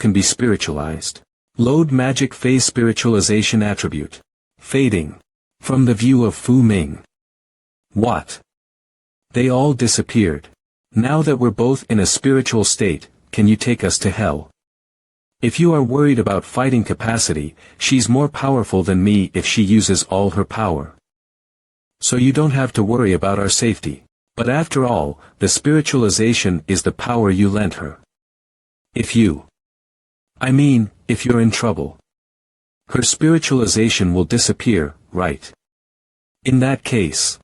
can be spiritualized. Load magic phase spiritualization attribute. Fading. From the view of Fu Ming. What? They all disappeared. Now that we're both in a spiritual state, can you take us to hell? If you are worried about fighting capacity, she's more powerful than me if she uses all her power. So you don't have to worry about our safety. But after all, the spiritualization is the power you lent her. If you're in trouble. Her spiritualization will disappear, right? In that case,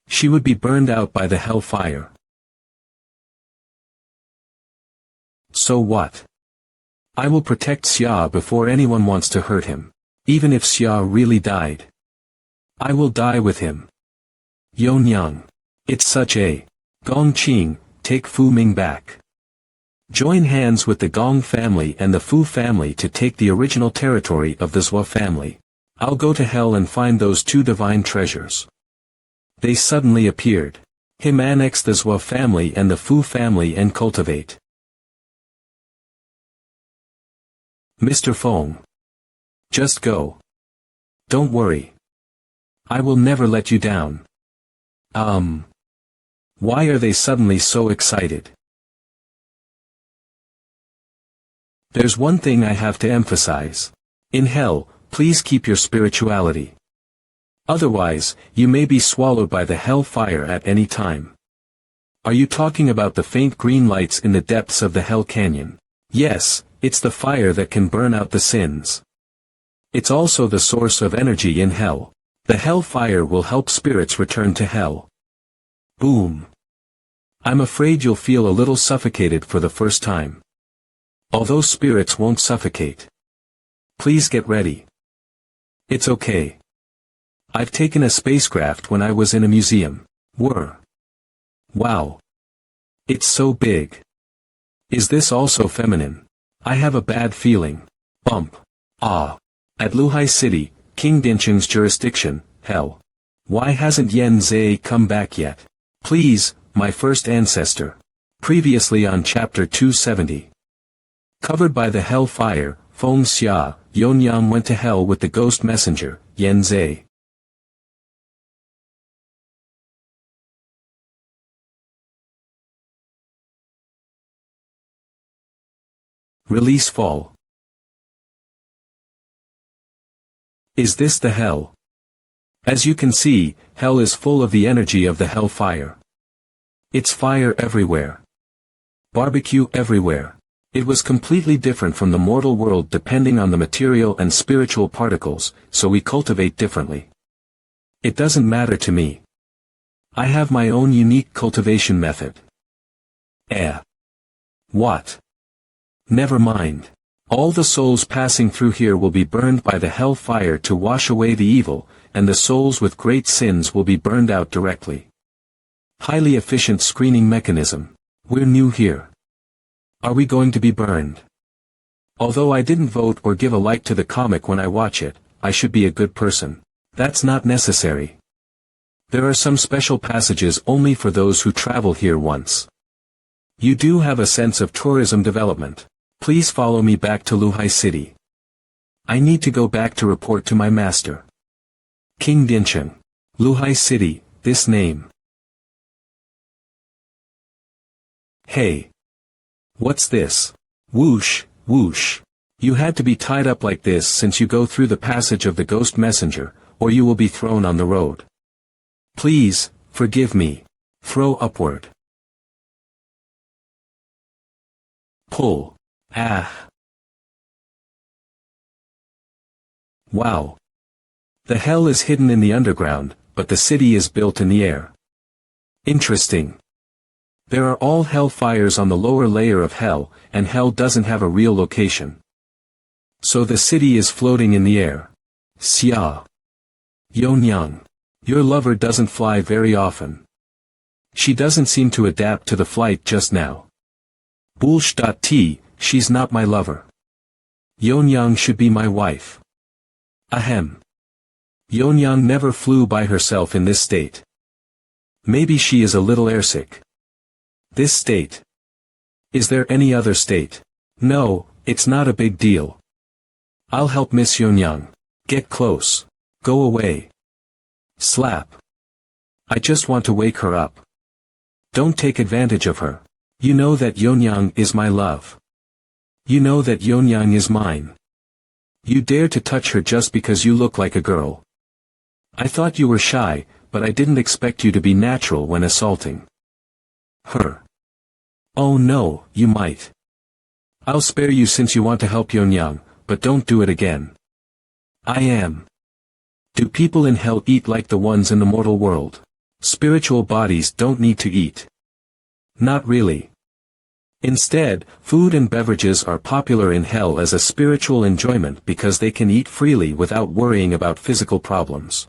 she would be burned out by the hellfire. So what? I will protect Xia before anyone wants to hurt him. Even if Xia really died. I will die with him. Yonyang. It's such a Gong Qing, take Fu Ming back. Join hands with the Gong family and the Fu family to take the original territory of the Zhua family. I'll go to hell and find those two divine treasures. They suddenly appeared. Him annex the Zhua family and the Fu family and cultivate. Mr. Feng. Just go. Don't worry. I will never let you down. Why are they suddenly so excited? There's one thing I have to emphasize. In hell, please keep your spirituality. Otherwise, you may be swallowed by the hell fire at any time. Are you talking about the faint green lights in the depths of the hell canyon? Yes, it's the fire that can burn out the sins. It's also the source of energy in hell. The hell fire will help spirits return to hell. Boom. I'm afraid you'll feel a little suffocated for the first time. Although spirits won't suffocate. Please get ready. It's okay. I've taken a spacecraft when I was in a museum. Wow. It's so big. Is this also feminine? I have a bad feeling. Bump. Ah. At Luhai City, King Dincheng's jurisdiction, hell. Why hasn't Yen Zhe come back yet? Please, my first ancestor. Previously on Chapter 270. Covered by the hell fire, Feng Xia, Yonyang went to hell with the ghost messenger, Yen Zhe. Release fall. Is this the hell? As you can see, hell is full of the energy of the hell fire. It's fire everywhere. Barbecue everywhere. It was completely different from the mortal world depending on the material and spiritual particles, so we cultivate differently. It doesn't matter to me. I have my own unique cultivation method. What? Never mind. All the souls passing through here will be burned by the hell fire to wash away the evil, and the souls with great sins will be burned out directly. Highly efficient screening mechanism. We're new here. Are we going to be burned? Although I didn't vote or give a like to the comic when I watch it, I should be a good person. That's not necessary. There are some special passages only for those who travel here once. You do have a sense of tourism development. Please follow me back to Luhai City. I need to go back to report to my master. King Dincheng. Luhai City, this name. Hey. What's this? Whoosh, whoosh. You had to be tied up like this since you go through the passage of the ghost messenger, or you will be thrown on the road. Please, forgive me. Throw upward. Pull. Ah. Wow. The hell is hidden in the underground, but the city is built in the air. Interesting. There are all hell fires on the lower layer of hell, and hell doesn't have a real location. So the city is floating in the air. Xia. Yonyang. Your lover doesn't fly very often. She doesn't seem to adapt to the flight just now. Bullsh.t, she's not my lover. Yonyang should be my wife. Ahem. Yonyang never flew by herself in this state. Maybe she is a little airsick. This state. Is there any other state? No, It's not a big deal. I'll help Miss Yonyang. Get close. Go away. Slap. I just want to wake her up. Don't take advantage of her. You know that Yonyang is my love. You know that Yonyang is mine. You dare to touch her just because you look like a girl. I thought you were shy, but I didn't expect you to be natural when assaulting her. Oh no, you might. I'll spare you since you want to help Yonyang, but don't do it again. I am. Do people in hell eat like the ones in the mortal world? Spiritual bodies don't need to eat. Not really. Instead, food and beverages are popular in hell as a spiritual enjoyment because they can eat freely without worrying about physical problems.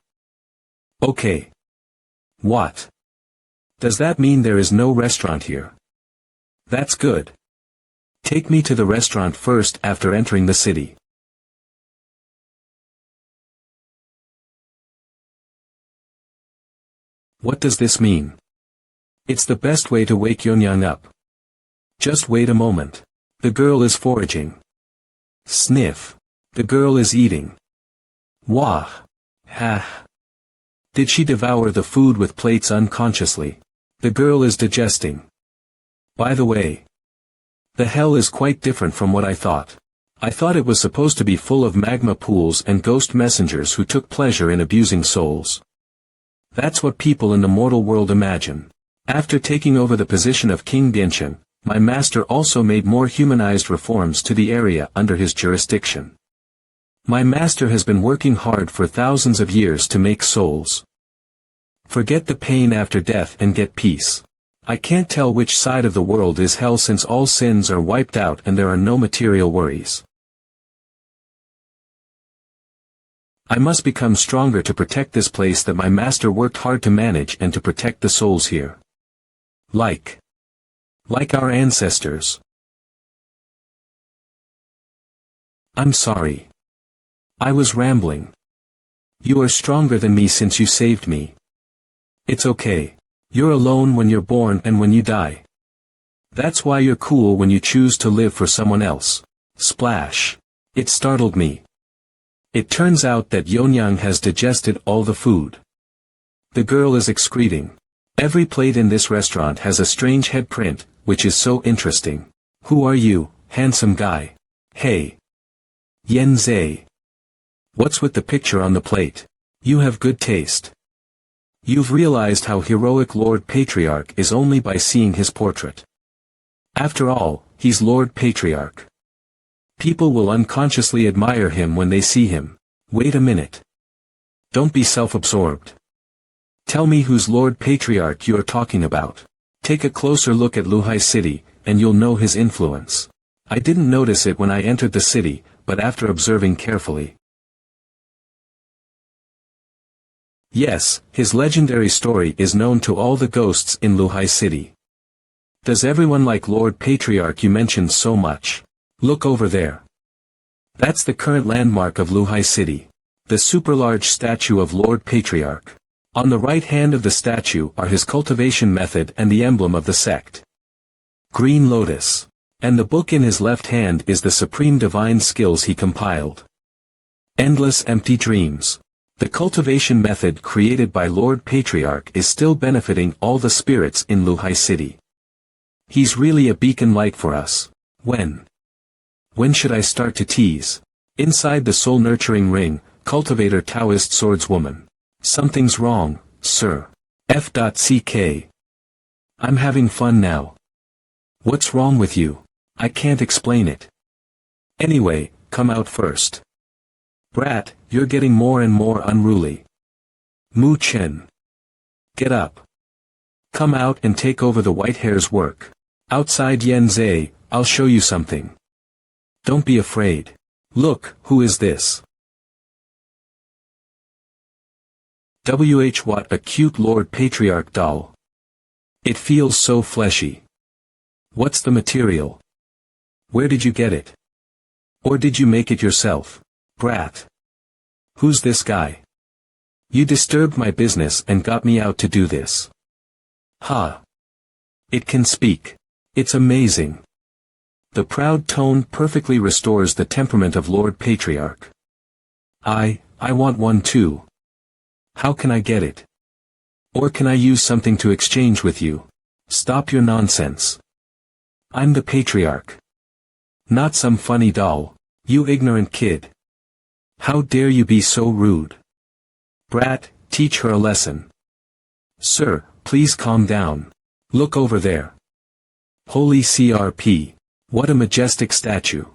Okay. What? Does that mean there is no restaurant here? That's good. Take me to the restaurant first after entering the city. What does this mean? It's the best way to wake Yonyang up. Just wait a moment. The girl is foraging. Sniff. The girl is eating. Wah. Ha. Did she devour the food with plates unconsciously? The girl is digesting. By the way, the hell is quite different from what I thought. I thought it was supposed to be full of magma pools and ghost messengers who took pleasure in abusing souls. That's what people in the mortal world imagine. After taking over the position of King Genshin, my master also made more humanized reforms to the area under his jurisdiction. My master has been working hard for thousands of years to make souls forget the pain after death and get peace. I can't tell which side of the world is hell since all sins are wiped out and there are no material worries. I must become stronger to protect this place that my master worked hard to manage and to protect the souls here. Like our ancestors. I'm sorry. I was rambling. You are stronger than me since you saved me. It's okay. You're alone when you're born and when you die. That's why you're cool when you choose to live for someone else. Splash. It startled me. It turns out that Yonyang has digested all the food. The girl is excreting. Every plate in this restaurant has a strange head print, which is so interesting. Who are you, handsome guy? Hey. Yen Zhe. What's with the picture on the plate? You have good taste. You've realized how heroic Lord Patriarch is only by seeing his portrait. After all, he's Lord Patriarch. People will unconsciously admire him when they see him. Wait a minute. Don't be self-absorbed. Tell me who's Lord Patriarch you're talking about. Take a closer look at Luhai City, and you'll know his influence. I didn't notice it when I entered the city, but after observing carefully. Yes, his legendary story is known to all the ghosts in Luhai City. Does everyone like Lord Patriarch you mentioned so much? Look over there. That's the current landmark of Luhai City. The super-large statue of Lord Patriarch. On the right hand of the statue are his cultivation method and the emblem of the sect. Green Lotus. And the book in his left hand is the supreme divine skills he compiled. Endless Empty Dreams. The cultivation method created by Lord Patriarch is still benefiting all the spirits in Luhai City. He's really a beacon light for us. When should I start to tease? Inside the soul-nurturing ring, cultivator Taoist swordswoman. Something's wrong, sir. F.CK. I'm having fun now. What's wrong with you? I can't explain it. Anyway, come out first. Brat, you're getting more and more unruly. Mu Chen. Get up. Come out and take over the white hair's work. Outside Yen Zhe, I'll show you something. Don't be afraid. Look, who is this? What a cute Lord Patriarch doll. It feels so fleshy. What's the material? Where did you get it? Or did you make it yourself? Brat. Who's this guy? You disturbed my business and got me out to do this. Ha. It can speak. It's amazing. The proud tone perfectly restores the temperament of Lord Patriarch. I want one too. How can I get it? Or can I use something to exchange with you? Stop your nonsense. I'm the Patriarch. Not some funny doll, you ignorant kid. How dare you be so rude? Brat, teach her a lesson. Sir, please calm down. Look over there. Holy CRP. What a majestic statue.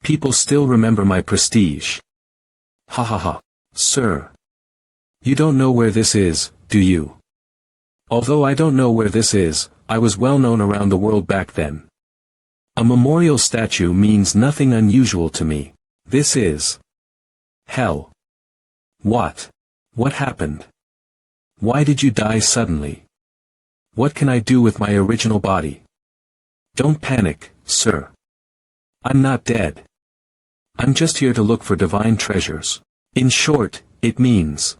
People still remember my prestige. Ha ha ha. Sir. You don't know where this is, do you? Although I don't know where this is, I was well known around the world back then. A memorial statue means nothing unusual to me. This is hell. What? What happened? Why did you die suddenly? What can I do with my original body? Don't panic, sir. I'm not dead. I'm just here to look for divine treasures. In short, it means.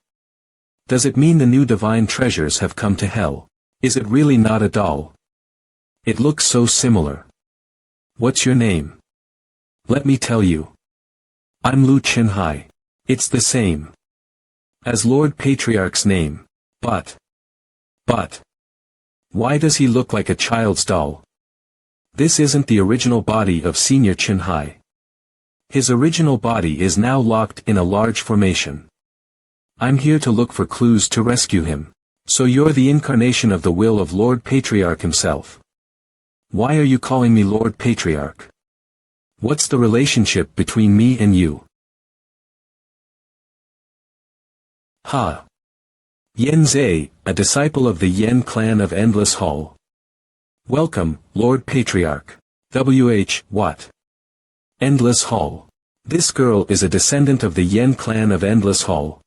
Does it mean the new divine treasures have come to hell? Is it really not a doll? It looks so similar. What's your name? Let me tell you. I'm Lu Chenhai. It's the same as Lord Patriarch's name, but. Why does he look like a child's doll? This isn't the original body of Senior Chenhai. His original body is now locked in a large formation. I'm here to look for clues to rescue him. So you're the incarnation of the will of Lord Patriarch himself. Why are you calling me Lord Patriarch? What's the relationship between me and you? Ha! Yen Zhe, a disciple of the Yen clan of Endless Hall. Welcome, Lord Patriarch. What? Endless Hall. This girl is a descendant of the Yen clan of Endless Hall.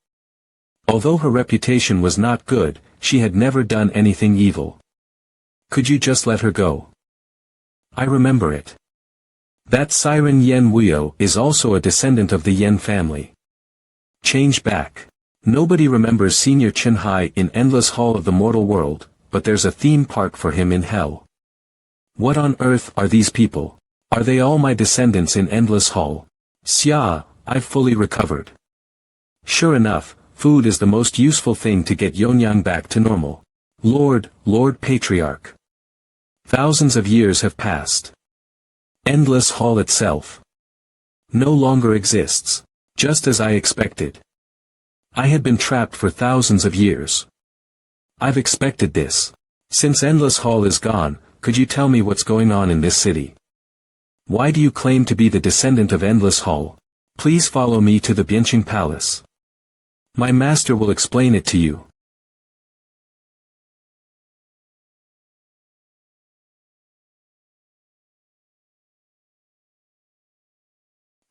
Although her reputation was not good, she had never done anything evil. Could you just let her go? I remember it. That siren Yen Wuyo is also a descendant of the Yen family. Change back. Nobody remembers Senior Chenhai in Endless Hall of the mortal world, but there's a theme park for him in hell. What on earth are these people? Are they all my descendants in Endless Hall? Xia, I've fully recovered. Sure enough, food is the most useful thing to get Yonyang back to normal. Lord Patriarch. Thousands of years have passed. Endless Hall itself no longer exists, just as I expected. I had been trapped for thousands of years. I've expected this. Since Endless Hall is gone, could you tell me what's going on in this city? Why do you claim to be the descendant of Endless Hall? Please follow me to the Bianqing Palace. My master will explain it to you.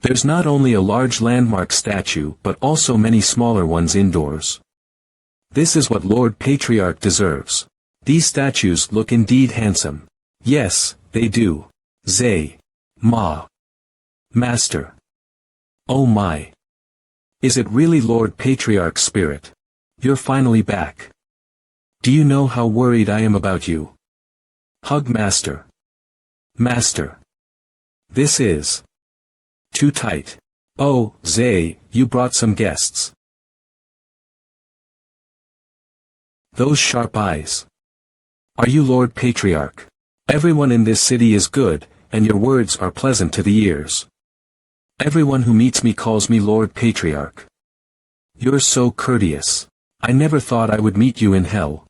There's not only a large landmark statue but also many smaller ones indoors. This is what Lord Patriarch deserves. These statues look indeed handsome. Yes, they do. Zay. Ma. Master. Oh my. Is it really Lord Patriarch's spirit? You're finally back. Do you know how worried I am about you? Hug Master. Master. This is too tight. Oh, Zay, you brought some guests. Those sharp eyes. Are you Lord Patriarch? Everyone in this city is good, and your words are pleasant to the ears. Everyone who meets me calls me Lord Patriarch. You're so courteous. I never thought I would meet you in hell.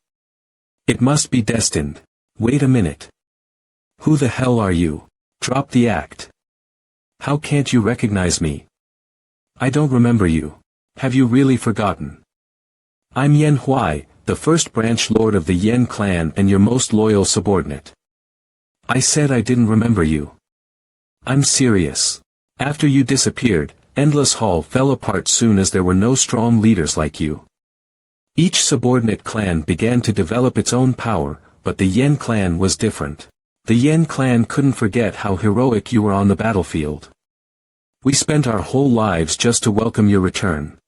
It must be destined. Wait a minute. Who the hell are you? Drop the act. How can't you recognize me? I don't remember you. Have you really forgotten? I'm Yen Huai, the first branch lord of the Yen clan and your most loyal subordinate. I said I didn't remember you. I'm serious. After you disappeared, Endless Hall fell apart soon as there were no strong leaders like you. Each subordinate clan began to develop its own power, but the Yen clan was different. The Yen clan couldn't forget how heroic you were on the battlefield. We spent our whole lives just to welcome your return.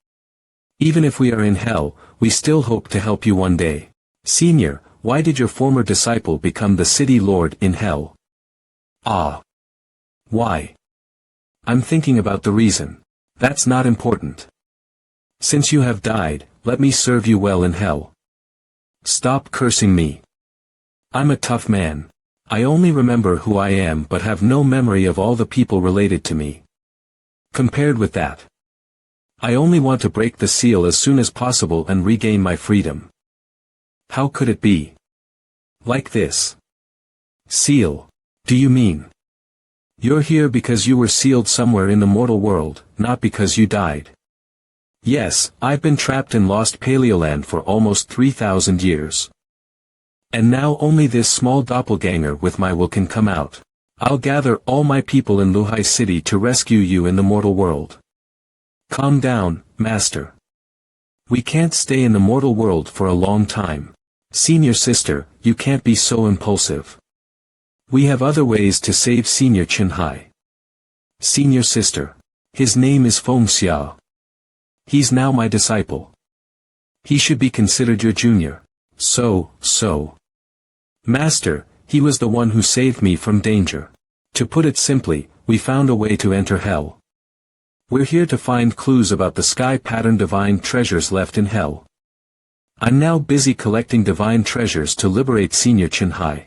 Even if we are in hell, we still hope to help you one day. Senior, why did your former disciple become the city lord in hell? Ah. Why? I'm thinking about the reason. That's not important. Since you have died, let me serve you well in hell. Stop cursing me. I'm a tough man. I only remember who I am but have no memory of all the people related to me. Compared with that, I only want to break the seal as soon as possible and regain my freedom. How could it be? Like this. Seal? Do you mean? You're here because you were sealed somewhere in the mortal world, not because you died. Yes, I've been trapped in lost Paleoland for almost 3,000 years. And now only this small doppelganger with my will can come out. I'll gather all my people in Luhai City to rescue you in the mortal world. Calm down, Master. We can't stay in the mortal world for a long time. Senior sister, you can't be so impulsive. We have other ways to save Senior Qinhai. Senior sister. His name is Feng Xia. He's now my disciple. He should be considered your junior. So. Master, he was the one who saved me from danger. To put it simply, we found a way to enter hell. We're here to find clues about the sky-pattern divine treasures left in hell. I'm now busy collecting divine treasures to liberate Senior Qinhai.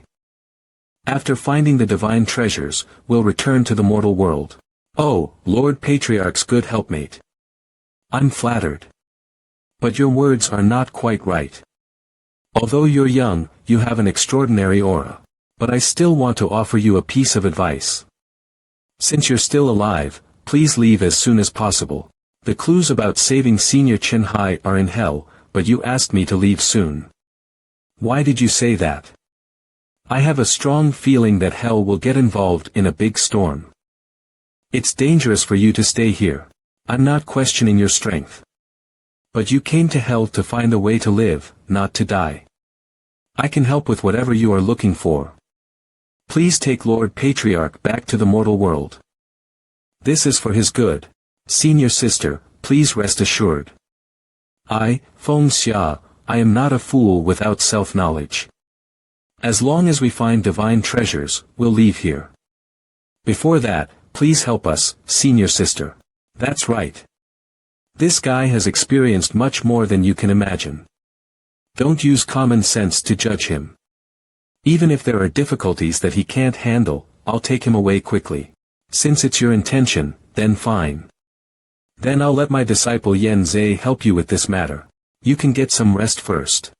After finding the divine treasures, we'll return to the mortal world. Oh, Lord Patriarch's good helpmate. I'm flattered. But your words are not quite right. Although you're young, you have an extraordinary aura. But I still want to offer you a piece of advice. Since you're still alive, please leave as soon as possible. The clues about saving Senior Qinhai are in hell, but you asked me to leave soon. Why did you say that? I have a strong feeling that hell will get involved in a big storm. It's dangerous for you to stay here. I'm not questioning your strength. But you came to hell to find a way to live, not to die. I can help with whatever you are looking for. Please take Lord Patriarch back to the mortal world. This is for his good. Senior sister, please rest assured. I, Feng Xia, I am not a fool without self-knowledge. As long as we find divine treasures, we'll leave here. Before that, please help us, senior sister. That's right. This guy has experienced much more than you can imagine. Don't use common sense to judge him. Even if there are difficulties that he can't handle, I'll take him away quickly. Since it's your intention, then fine. Then I'll let my disciple Yan Zhe help you with this matter. You can get some rest first.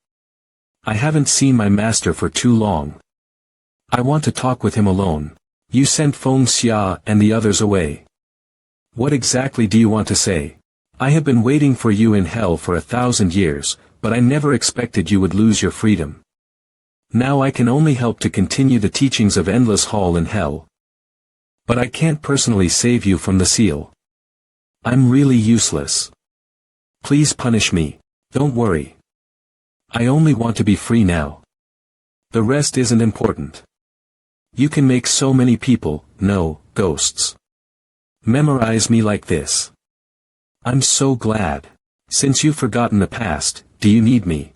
I haven't seen my master for too long. I want to talk with him alone. You sent Feng Xia and the others away. What exactly do you want to say? I have been waiting for you in hell for 1,000 years, but I never expected you would lose your freedom. Now I can only help to continue the teachings of Endless Hall in hell. But I can't personally save you from the seal. I'm really useless. Please punish me. Don't worry. I only want to be free now. The rest isn't important. You can make so many people, no, ghosts. Memorize me like this. I'm so glad. Since you've forgotten the past, do you need me?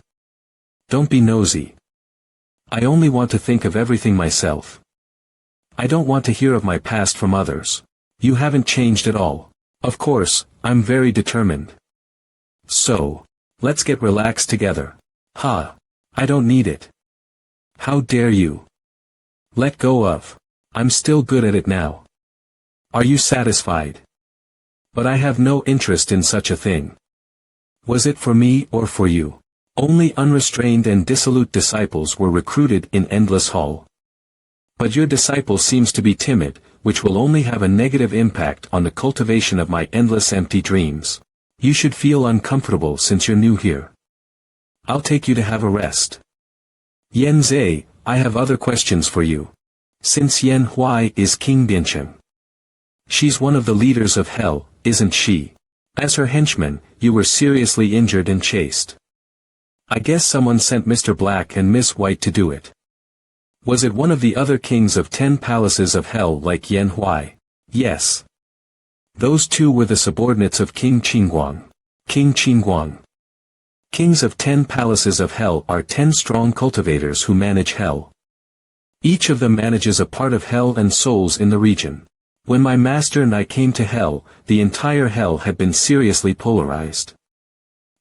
Don't be nosy. I only want to think of everything myself. I don't want to hear of my past from others. You haven't changed at all. Of course, I'm very determined. So, let's get relaxed together. Ha! I don't need it. How dare you? Let go of. I'm still good at it now. Are you satisfied? But I have no interest in such a thing. Was it for me or for you? Only unrestrained and dissolute disciples were recruited in Endless Hall. But your disciple seems to be timid, which will only have a negative impact on the cultivation of my endless empty dreams. You should feel uncomfortable since you're new here. I'll take you to have a rest. Yan Zhe, I have other questions for you. Since Yan Huai is King Biancheng. She's one of the leaders of hell, isn't she? As her henchman, you were seriously injured and chased. I guess someone sent Mr. Black and Miss White to do it. Was it one of the other kings of 10 palaces of hell like Yan Huai? Yes. Those two were the subordinates of King Qingguang. King Qingguang. Kings of 10 palaces of hell are 10 strong cultivators who manage hell. Each of them manages a part of hell and souls in the region. When my master and I came to hell, the entire hell had been seriously polarized.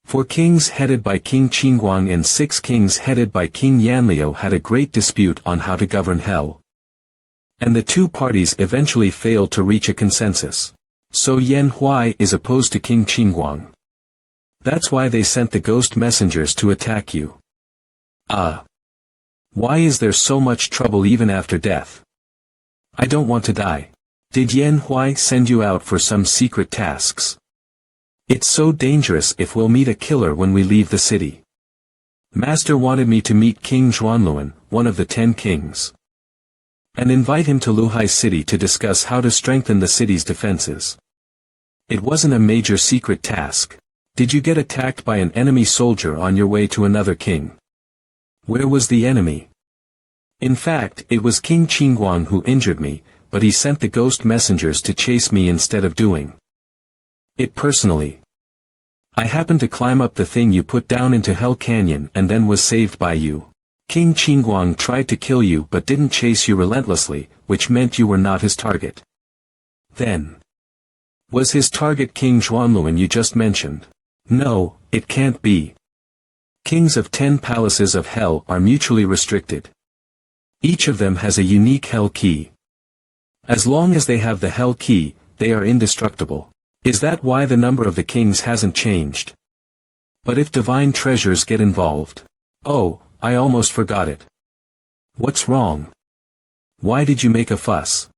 4 kings headed by King Qingguang and 6 kings headed by King Yanliu had a great dispute on how to govern hell. And the 2 parties eventually failed to reach a consensus. So Yan Huai is opposed to King Qingguang. That's why they sent the ghost messengers to attack you. Why is there so much trouble even after death? I don't want to die. Did Yan Huai send you out for some secret tasks? It's so dangerous if we'll meet a killer when we leave the city. Master wanted me to meet King Zhuanluan, one of the 10 kings. And invite him to Luhai city to discuss how to strengthen the city's defenses. It wasn't a major secret task. Did you get attacked by an enemy soldier on your way to another king? Where was the enemy? In fact, it was King Qingguang who injured me, but he sent the ghost messengers to chase me instead of doing it personally. I happened to climb up the thing you put down into Hell Canyon and then was saved by you. King Qingguang tried to kill you but didn't chase you relentlessly, which meant you were not his target. Then, was his target King Zhuanluan you just mentioned? No, it can't be. Kings of 10 palaces of hell are mutually restricted. Each of them has a unique hell key. As long as they have the hell key, they are indestructible. Is that why the number of the kings hasn't changed? But if divine treasures get involved? Oh, I almost forgot it. What's wrong? Why did you make a fuss?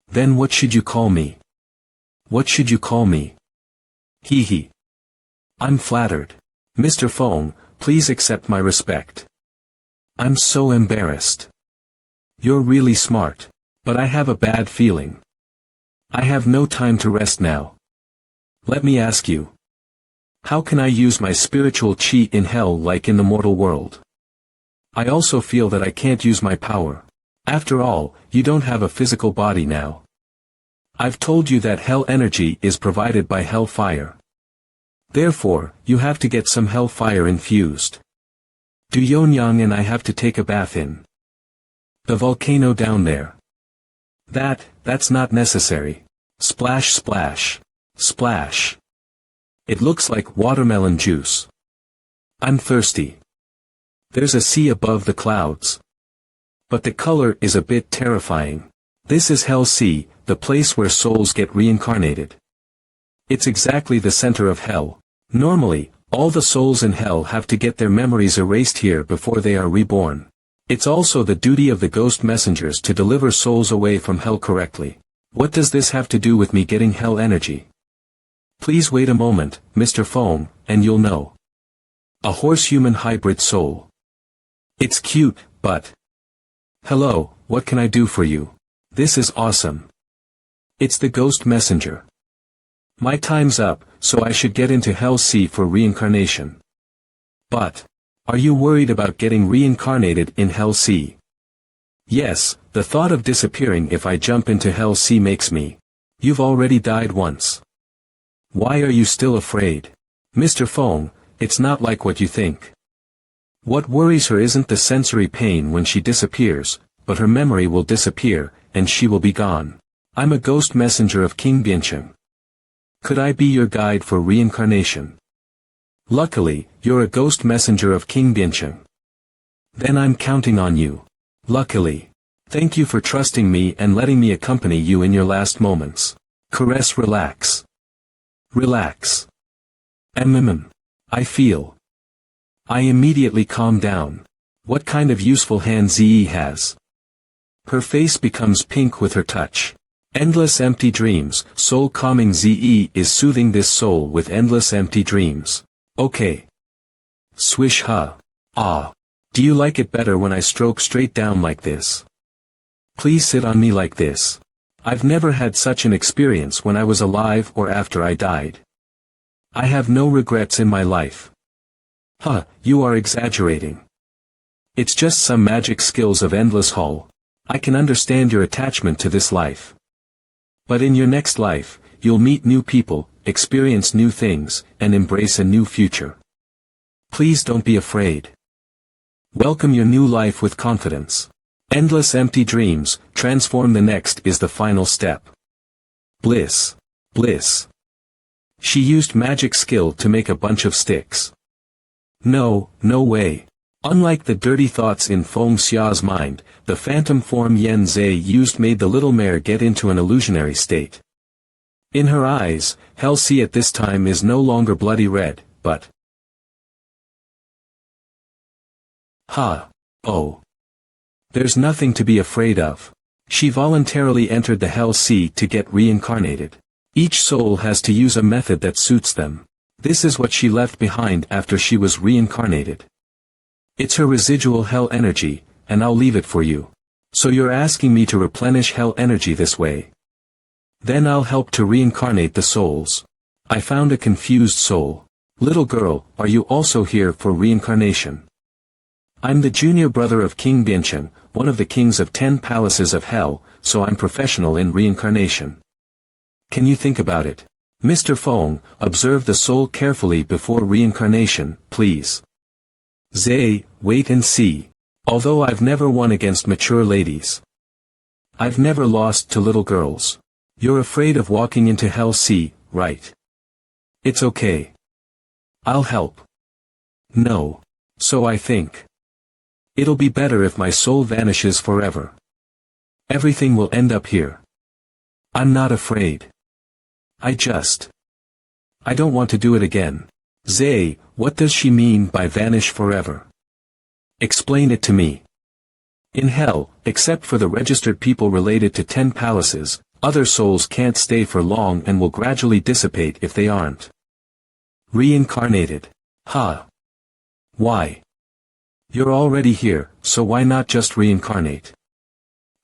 Then what should you call me? What should you call me? Hee hee. I'm flattered. Mr. Feng, please accept my respect. I'm so embarrassed. You're really smart. But I have a bad feeling. I have no time to rest now. Let me ask you. How can I use my spiritual chi in hell like in the mortal world? I also feel that I can't use my power. After all, you don't have a physical body now. I've told you that hell energy is provided by hell fire. Therefore, you have to get some hell fire infused. Do Yonyang and I have to take a bath in the volcano down there? That's not necessary. Splash splash. Splash. It looks like watermelon juice. I'm thirsty. There's a sea above the clouds. But the color is a bit terrifying. This is Hell Sea, the place where souls get reincarnated. It's exactly the center of hell. Normally, all the souls in hell have to get their memories erased here before they are reborn. It's also the duty of the ghost messengers to deliver souls away from hell correctly. What does this have to do with me getting hell energy? Please wait a moment, Mr. Feng, and you'll know. A horse-human hybrid soul. It's cute, but... Hello, what can I do for you? This is awesome. It's the ghost messenger. My time's up, so I should get into Hell Sea for reincarnation. But, are you worried about getting reincarnated in Hell Sea? Yes, the thought of disappearing if I jump into Hell Sea makes me. You've already died once. Why are you still afraid? Mr. Feng, it's not like what you think. What worries her isn't the sensory pain when she disappears, but her memory will disappear, and she will be gone. I'm a ghost messenger of King Biancheng. Could I be your guide for reincarnation? Luckily, you're a ghost messenger of King Biancheng. Then I'm counting on you. Luckily. Thank you for trusting me and letting me accompany you in your last moments. Caress relax. Relax. I feel. I immediately calm down. What kind of useful hand Ze has? Her face becomes pink with her touch. Endless empty dreams, soul calming Ze is soothing this soul with endless empty dreams. Okay. Swish ha. Ah. Do you like it better when I stroke straight down like this? Please sit on me like this. I've never had such an experience when I was alive or after I died. I have no regrets in my life. Huh, you are exaggerating. It's just some magic skills of endless hull. I can understand your attachment to this life. But in your next life, you'll meet new people, experience new things, and embrace a new future. Please don't be afraid. Welcome your new life with confidence. Endless empty dreams, transform the next is the final step. Bliss. Bliss. She used magic skill to make a bunch of sticks. No, no way. Unlike the dirty thoughts in Feng Xia's mind, the phantom form Yen Zhe used made the little mare get into an illusionary state. In her eyes, Hell Sea at this time is no longer bloody red, but... Oh. There's nothing to be afraid of. She voluntarily entered the Hell Sea to get reincarnated. Each soul has to use a method that suits them. This is what she left behind after she was reincarnated. It's her residual hell energy, and I'll leave it for you. So you're asking me to replenish hell energy this way. Then I'll help to reincarnate the souls. I found a confused soul. Little girl, are you also here for reincarnation? I'm the junior brother of King Bianchen, one of the kings of 10 palaces of hell, so I'm professional in reincarnation. Can you think about it? Mr. Feng, observe the soul carefully before reincarnation, please. Zay, wait and see. Although I've never won against mature ladies. I've never lost to little girls. You're afraid of walking into Hell Sea, right? It's okay. I'll help. No. So I think. It'll be better if my soul vanishes forever. Everything will end up here. I'm not afraid. I don't want to do it again. Zay, what does she mean by vanish forever? Explain it to me. In hell, except for the registered people related to 10 palaces, other souls can't stay for long and will gradually dissipate if they aren't reincarnated. Why? You're already here, so why not just reincarnate?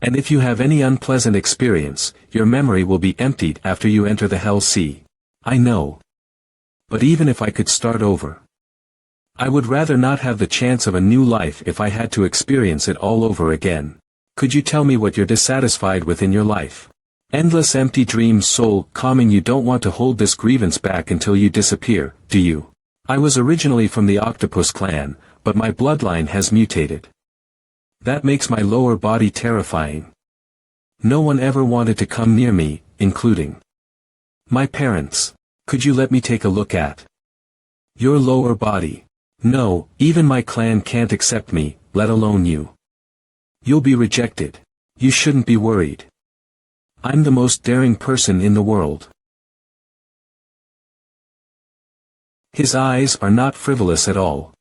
And if you have any unpleasant experience, your memory will be emptied after you enter the Hell Sea. I know. But even if I could start over, I would rather not have the chance of a new life if I had to experience it all over again. Could you tell me what you're dissatisfied with in your life? Endless empty dreams soul calming. You don't want to hold this grievance back until you disappear, do you? I was originally from the octopus clan, but my bloodline has mutated. That makes my lower body terrifying. No one ever wanted to come near me, including my parents. Could you let me take a look at your lower body? No, even my clan can't accept me, let alone you. You'll be rejected. You shouldn't be worried. I'm the most daring person in the world. His eyes are not frivolous at all.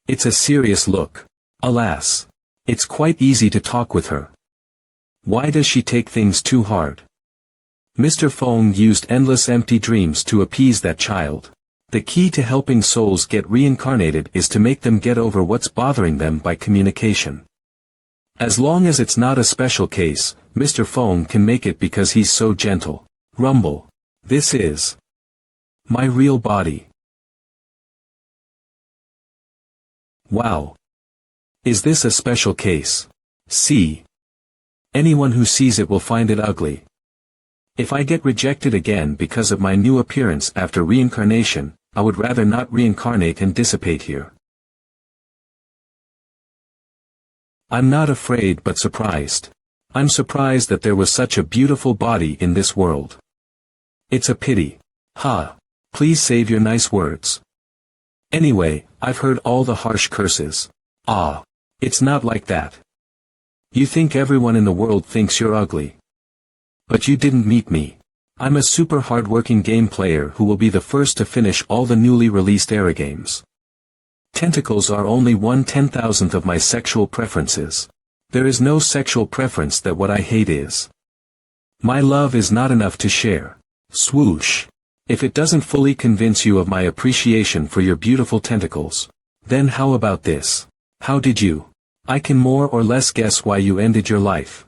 It's a serious look. Alas. It's quite easy to talk with her. Why does she take things too hard? Mr. Feng used endless empty dreams to appease that child. The key to helping souls get reincarnated is to make them get over what's bothering them by communication. As long as it's not a special case, Mr. Feng can make it because he's so gentle. Rumble. This is my real body. Wow. Is this a special case? See. Anyone who sees it will find it ugly. If I get rejected again because of my new appearance after reincarnation, I would rather not reincarnate and dissipate here. I'm not afraid but surprised. I'm surprised that there was such a beautiful body in this world. It's a pity. Please save your nice words. Anyway, I've heard all the harsh curses. It's not like that. You think everyone in the world thinks you're ugly. But you didn't meet me. I'm a super hard-working game player who will be the first to finish all the newly released era games. Tentacles are only 1/10,000th of my sexual preferences. There is no sexual preference that what I hate is. My love is not enough to share. Swoosh. If it doesn't fully convince you of my appreciation for your beautiful tentacles, then how about this? How did you? I can more or less guess why you ended your life.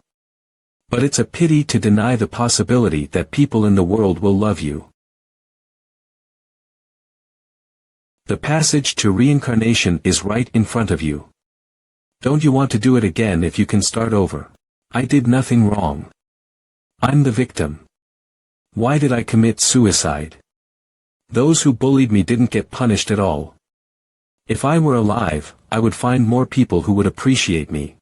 But it's a pity to deny the possibility that people in the world will love you. The passage to reincarnation is right in front of you. Don't you want to do it again if you can start over? I did nothing wrong. I'm the victim. Why did I commit suicide? Those who bullied me didn't get punished at all. If I were alive, I would find more people who would appreciate me.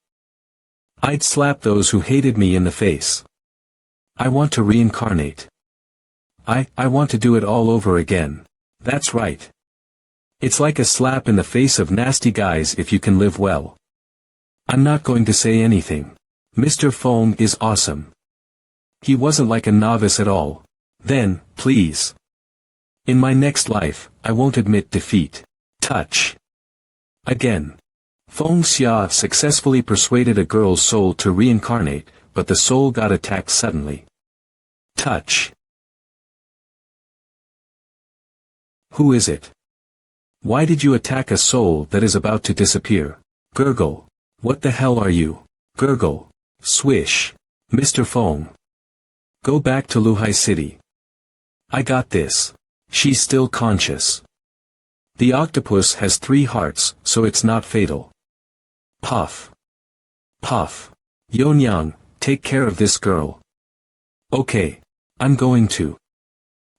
I'd slap those who hated me in the face. I want to reincarnate. I want to do it all over again. That's right. It's like a slap in the face of nasty guys if you can live well. I'm not going to say anything. Mr. Fong is awesome. He wasn't like a novice at all. Then, please. In my next life, I won't admit defeat. Touch. Again. Feng Xia successfully persuaded a girl's soul to reincarnate, but the soul got attacked suddenly. Touch. Who is it? Why did you attack a soul that is about to disappear? Gurgle. What the hell are you? Gurgle. Swish. Mr. Feng. Go back to Luhai City. I got this. She's still conscious. The octopus has 3 hearts, so it's not fatal. Puff. Puff. Yonyang, take care of this girl. Okay. I'm going to.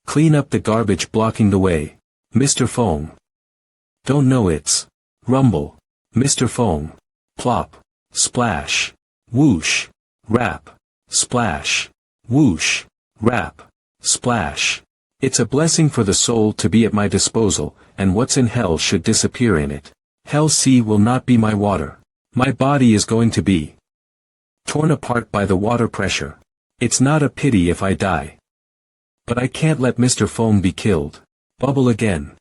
Clean up the garbage blocking the way. Mr. Feng. Don't know it's. Rumble. Mr. Feng. Plop. Splash. Whoosh. Rap. Splash. Whoosh. Rap. Splash. It's a blessing for the soul to be at my disposal, and what's in hell should disappear in it. Hell sea will not be my water. My body is going to be torn apart by the water pressure. It's not a pity if I die. But I can't let Mr. Feng be killed. Bubble again.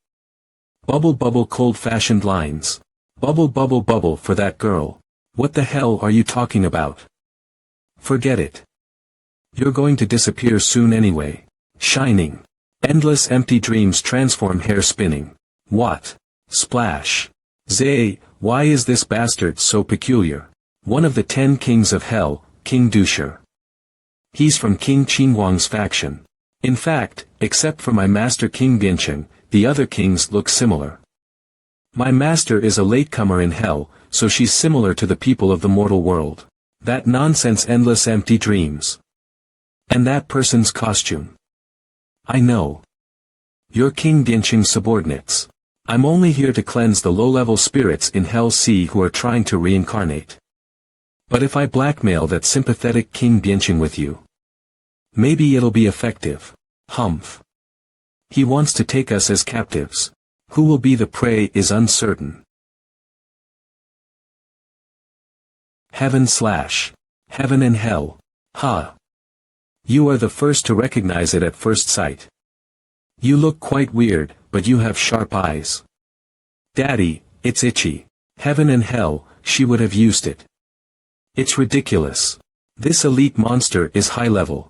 Bubble bubble cold-fashioned lines. Bubble bubble bubble for that girl. What the hell are you talking about? Forget it. You're going to disappear soon anyway. Shining. Endless empty dreams transform hair spinning. What? Splash. Zay, why is this bastard so peculiar? One of the 10 kings of hell, King Dusher. He's from King Qinhuang's faction. In fact, except for my master King Biancheng, the other kings look similar. My master is a latecomer in hell, so she's similar to the people of the mortal world. That nonsense endless empty dreams. And that person's costume. I know. You're King Biancheng's subordinates. I'm only here to cleanse the low-level spirits in Hell Sea who are trying to reincarnate. But if I blackmail that sympathetic King Biancheng with you, maybe it'll be effective. Humph. He wants to take us as captives. Who will be the prey is uncertain. Heaven and hell. Ha. You are the first to recognize it at first sight. You look quite weird, but you have sharp eyes. Daddy, it's itchy. Heaven and hell, she would have used it. It's ridiculous. This elite monster is high level.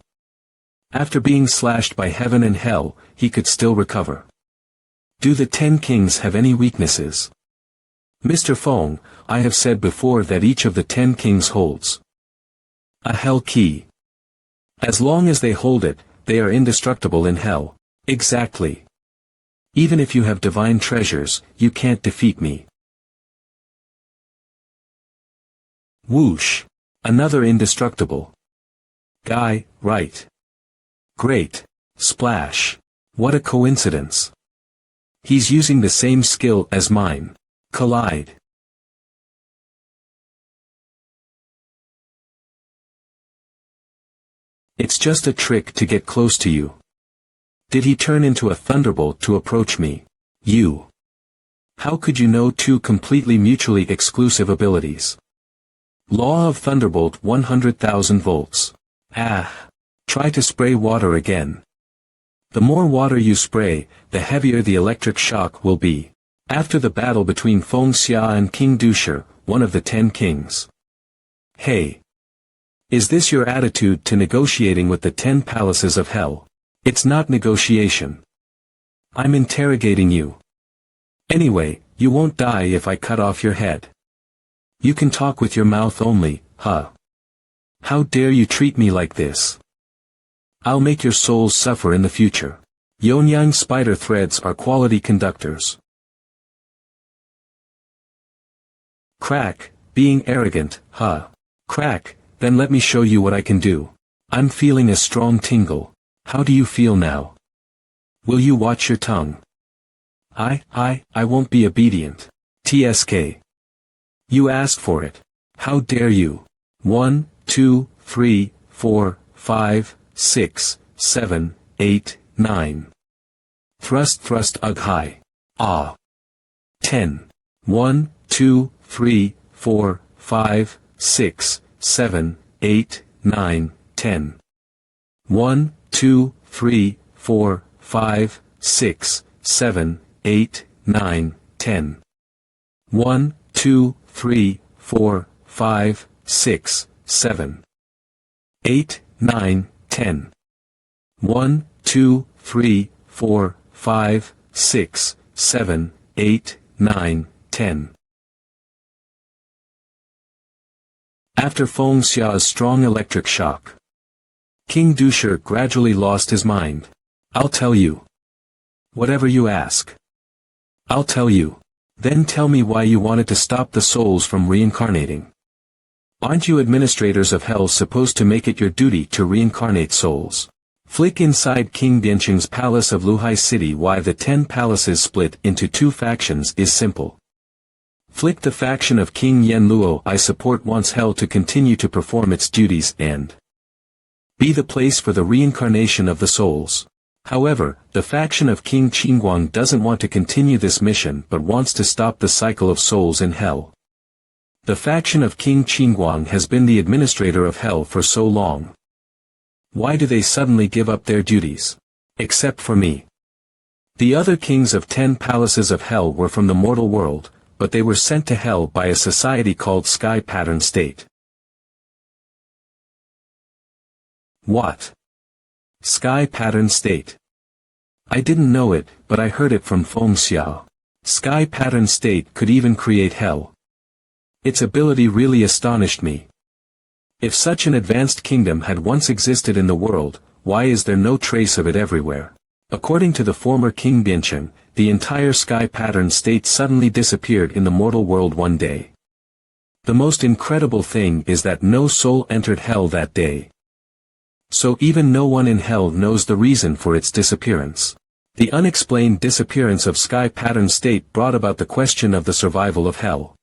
After being slashed by heaven and hell, he could still recover. Do the 10 kings have any weaknesses? Mr. Feng, I have said before that each of the 10 kings holds a hell key. As long as they hold it, they are indestructible in hell. Exactly. Even if you have divine treasures, you can't defeat me. Whoosh. Another indestructible guy, right? Great. Splash. What a coincidence. He's using the same skill as mine. Collide. It's just a trick to get close to you. Did he turn into a thunderbolt to approach me? You. How could you know 2 completely mutually exclusive abilities? Law of Thunderbolt 100,000 volts. Ah. Try to spray water again. The more water you spray, the heavier the electric shock will be. After the battle between Feng Xia and King Dusher, one of the 10 kings. Hey. Is this your attitude to negotiating with the 10 palaces of hell? It's not negotiation. I'm interrogating you. Anyway, you won't die if I cut off your head. You can talk with your mouth only, huh? How dare you treat me like this? I'll make your souls suffer in the future. Yonyang spider threads are quality conductors. Crack, being arrogant, huh? Crack, then let me show you what I can do. I'm feeling a strong tingle. How do you feel now? Will you watch your tongue? I won't be obedient. TSK. You asked for it. How dare you? 1, 2, 3, 4, 5, 6, 7, 8, 9. Thrust ugh high. Ah. 10. 1, 2, 3, 4, 5, 6, 7, 8, 9, 10. 1, 2, 3, 4, 5, 6, 7, 8, 9, 10. 1, 2, 3, 4, 5, 6, 7, 8, 9, 10. 1, 2, 3, 4, 5, 6, 7, 8, 9, 10. After Feng Xia's strong electric shock, King Dusher gradually lost his mind. I'll tell you. Whatever you ask. I'll tell you. Then tell me why you wanted to stop the souls from reincarnating. Aren't you administrators of hell supposed to make it your duty to reincarnate souls? Flick inside King Biancheng's palace of Luhai City. Why the 10 palaces split into 2 factions is simple. Flick the faction of King Yen Luo I support wants hell to continue to perform its duties and be the place for the reincarnation of the souls. However, the faction of King Qingguang doesn't want to continue this mission but wants to stop the cycle of souls in hell. The faction of King Qingguang has been the administrator of hell for so long. Why do they suddenly give up their duties? Except for me. The other kings of 10 palaces of hell were from the mortal world, but they were sent to hell by a society called Sky Pattern State. What? Sky Pattern State. I didn't know it, but I heard it from Feng Xia. Sky Pattern State could even create hell. Its ability really astonished me. If such an advanced kingdom had once existed in the world, why is there no trace of it everywhere? According to the former King Biancheng, the entire Sky Pattern State suddenly disappeared in the mortal world one day. The most incredible thing is that no soul entered hell that day. So even no one in hell knows the reason for its disappearance. The unexplained disappearance of Sky Pattern State brought about the question of the survival of hell.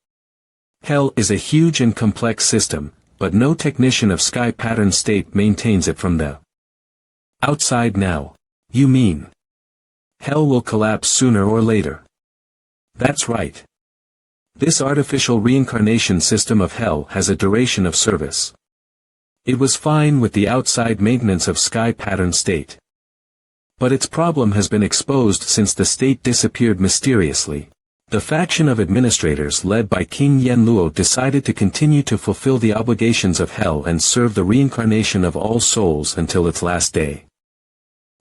Hell is a huge and complex system, but no technician of Sky Pattern State maintains it from the outside now. You mean hell will collapse sooner or later? That's right. This artificial reincarnation system of hell has a duration of service. It was fine with the outside maintenance of Sky Pattern State. But its problem has been exposed since the state disappeared mysteriously. The faction of administrators led by King Yen Luo decided to continue to fulfill the obligations of hell and serve the reincarnation of all souls until its last day.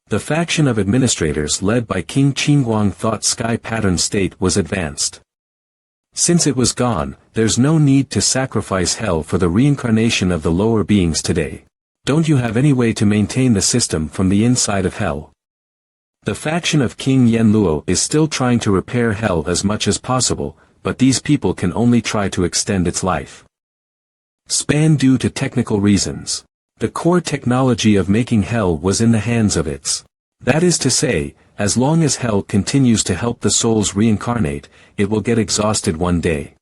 The faction of administrators led by King Qingguang thought Sky Pattern State was advanced. Since it was gone, there's no need to sacrifice hell for the reincarnation of the lower beings today. Don't you have any way to maintain the system from the inside of hell? The faction of King Yen Luo is still trying to repair hell as much as possible, but these people can only try to extend its life span due to technical reasons. The core technology of making hell was in the hands of its. That is to say, as long as hell continues to help the souls reincarnate, it will get exhausted one day.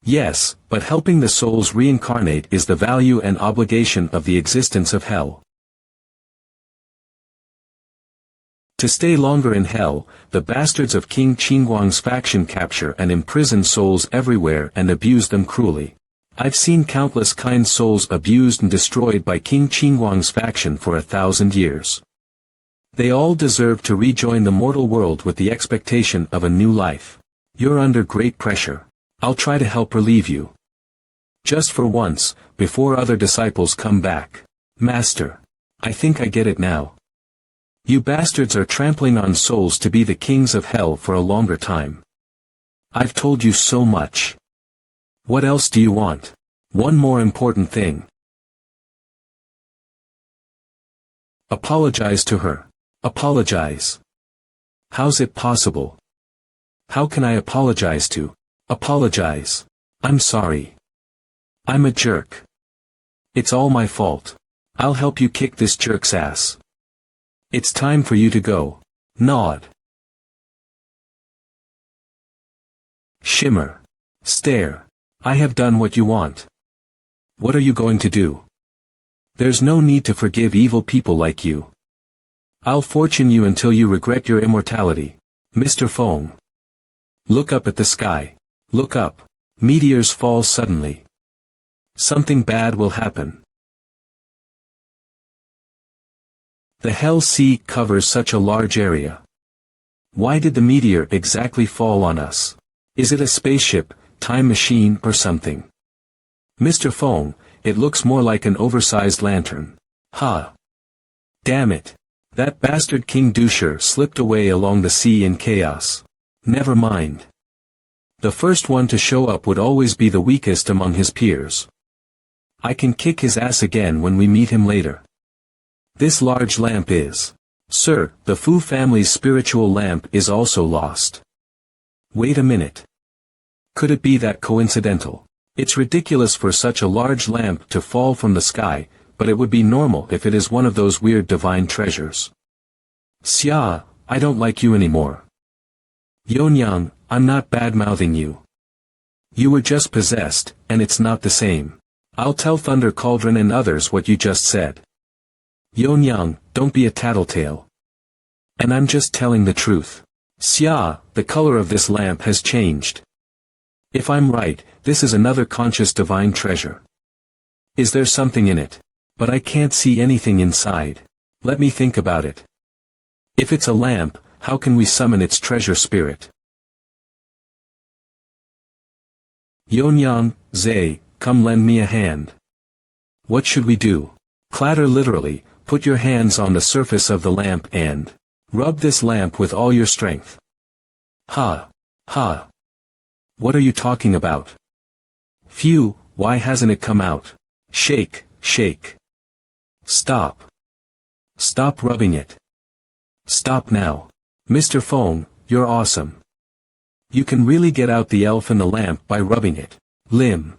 Yes, but helping the souls reincarnate is the value and obligation of the existence of hell. To stay longer in hell, the bastards of King Qingguang's faction capture and imprison souls everywhere and abuse them cruelly. I've seen countless kind souls abused and destroyed by King Qingguang's faction for 1,000 years. They all deserve to rejoin the mortal world with the expectation of a new life. You're under great pressure. I'll try to help relieve you. Just for once, before other disciples come back. Master. I think I get it now. You bastards are trampling on souls to be the kings of hell for a longer time. I've told you so much. What else do you want? One more important thing. Apologize to her. Apologize. How's it possible? How can I apologize to? Apologize. I'm sorry. I'm a jerk. It's all my fault. I'll help you kick this jerk's ass. It's time for you to go. Nod. Shimmer. Stare. I have done what you want. What are you going to do? There's no need to forgive evil people like you. I'll fortune you until you regret your immortality, Mr. Fong. Look up at the sky. Look up. Meteors fall suddenly. Something bad will happen. The Hell Sea covers such a large area. Why did the meteor exactly fall on us? Is it a spaceship, time machine, or something? Mr. Fong, it looks more like an oversized lantern. Ha! Damn it! That bastard King Dusher slipped away along the sea in chaos. Never mind. The first one to show up would always be the weakest among his peers. I can kick his ass again when we meet him later. This large lamp is. Sir, the Fu family's spiritual lamp is also lost. Wait a minute. Could it be that coincidental? It's ridiculous for such a large lamp to fall from the sky, but it would be normal if it is one of those weird divine treasures. Xia, I don't like you anymore. Yonyang, I'm not bad-mouthing you. You were just possessed, and it's not the same. I'll tell Thunder Cauldron and others what you just said. Yonyang, don't be a tattletale. And I'm just telling the truth. Xia, the color of this lamp has changed. If I'm right, this is another conscious divine treasure. Is there something in it? But I can't see anything inside. Let me think about it. If it's a lamp, how can we summon its treasure spirit? Yonyang, Zay, come lend me a hand. What should we do? Clatter literally, put your hands on the surface of the lamp and rub this lamp with all your strength. Ha! Ha! What are you talking about? Phew, why hasn't it come out? Shake, shake. Stop. Stop rubbing it. Stop now. Mr. Fong, you're awesome. You can really get out the elf in the lamp by rubbing it. Limb.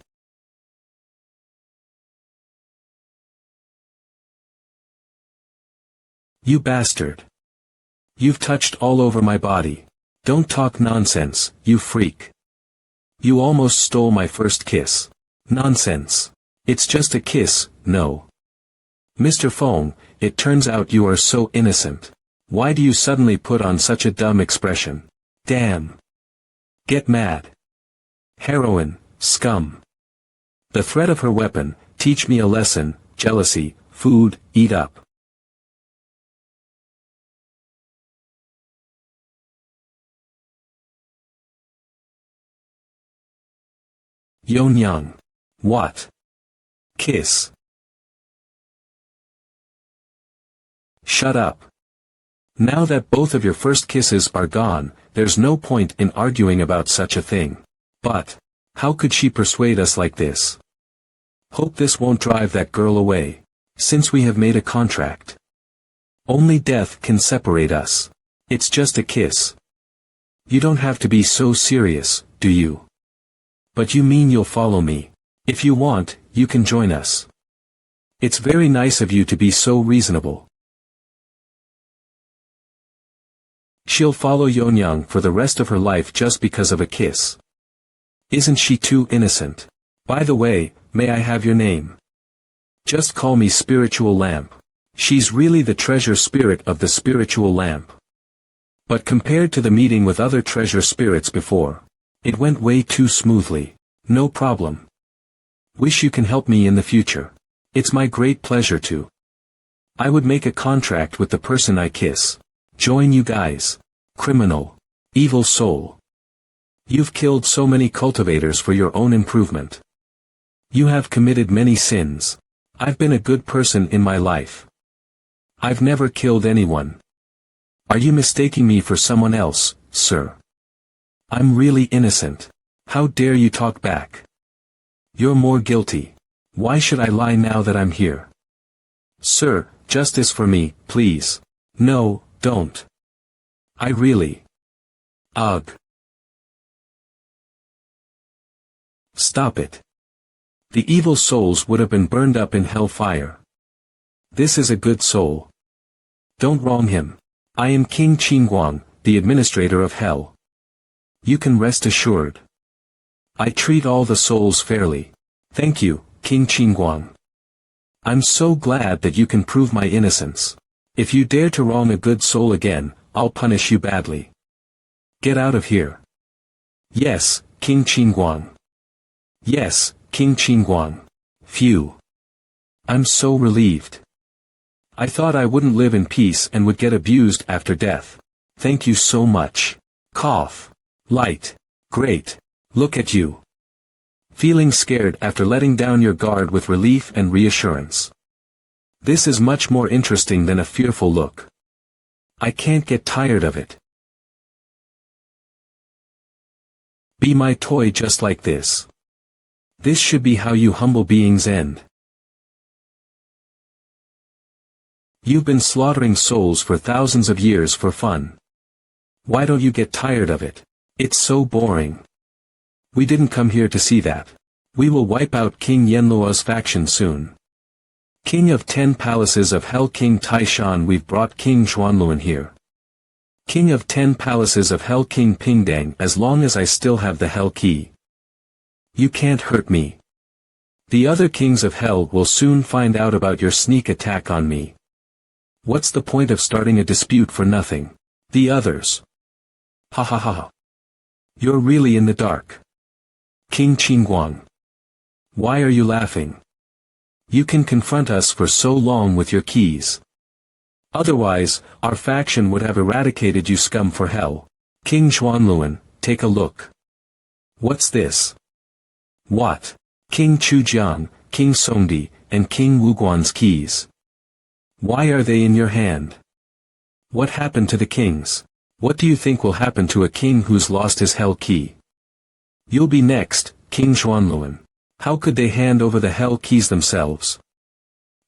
You bastard. You've touched all over my body. Don't talk nonsense, you freak. You almost stole my first kiss. Nonsense. It's just a kiss, no. Mr. Fong, it turns out you are so innocent. Why do you suddenly put on such a dumb expression? Damn. Get mad. Heroine, scum. The threat of her weapon, teach me a lesson, jealousy, food, eat up. Yonyang. What? Kiss. Shut up. Now that both of your first kisses are gone, there's no point in arguing about such a thing. But, how could she persuade us like this? Hope this won't drive that girl away. Since we have made a contract. Only death can separate us. It's just a kiss. You don't have to be so serious, do you? But you mean you'll follow me? If you want, you can join us. It's very nice of you to be so reasonable. She'll follow Yonyang for the rest of her life just because of a kiss. Isn't she too innocent? By the way, may I have your name? Just call me Spiritual Lamp. She's really the treasure spirit of the spiritual lamp. But compared to the meeting with other treasure spirits before, it went way too smoothly. No problem. Wish you can help me in the future. It's my great pleasure to. I would make a contract with the person I kiss. Join you guys. Criminal. Evil soul. You've killed so many cultivators for your own improvement. You have committed many sins. I've been a good person in my life. I've never killed anyone. Are you mistaking me for someone else, sir? I'm really innocent. How dare you talk back? You're more guilty. Why should I lie now that I'm here? Sir, justice for me, please. No, don't. I really. Ugh. Stop it. The evil souls would have been burned up in hellfire. This is a good soul. Don't wrong him. I am King Qingguang, the administrator of hell. You can rest assured. I treat all the souls fairly. Thank you, King Qingguang. I'm so glad that you can prove my innocence. If you dare to wrong a good soul again, I'll punish you badly. Get out of here. Yes, King Qingguang. Yes, King Qingguang. Phew. I'm so relieved. I thought I wouldn't live in peace and would get abused after death. Thank you so much. Cough. Light. Great. Look at you. Feeling scared after letting down your guard with relief and reassurance. This is much more interesting than a fearful look. I can't get tired of it. Be my toy just like this. This should be how you humble beings end. You've been slaughtering souls for thousands of years for fun. Why don't you get tired of it? It's so boring. We didn't come here to see that. We will wipe out King Yanluo's faction soon. King of 10 palaces of Hell King Taishan, we've brought King Xuanluan here. King of 10 palaces of Hell King Pingdang, as long as I still have the Hell Key. You can't hurt me. The other kings of Hell will soon find out about your sneak attack on me. What's the point of starting a dispute for nothing? The others. Ha ha ha ha. You're really in the dark. King Qingguang. Why are you laughing? You can confront us for so long with your keys. Otherwise, our faction would have eradicated you scum for hell. King Xuanluan, take a look. What's this? What? King Chujiang, King Songdi, and King Wuguan's keys. Why are they in your hand? What happened to the kings? What do you think will happen to a king who's lost his hell key? You'll be next, King Xuanluan. How could they hand over the hell keys themselves?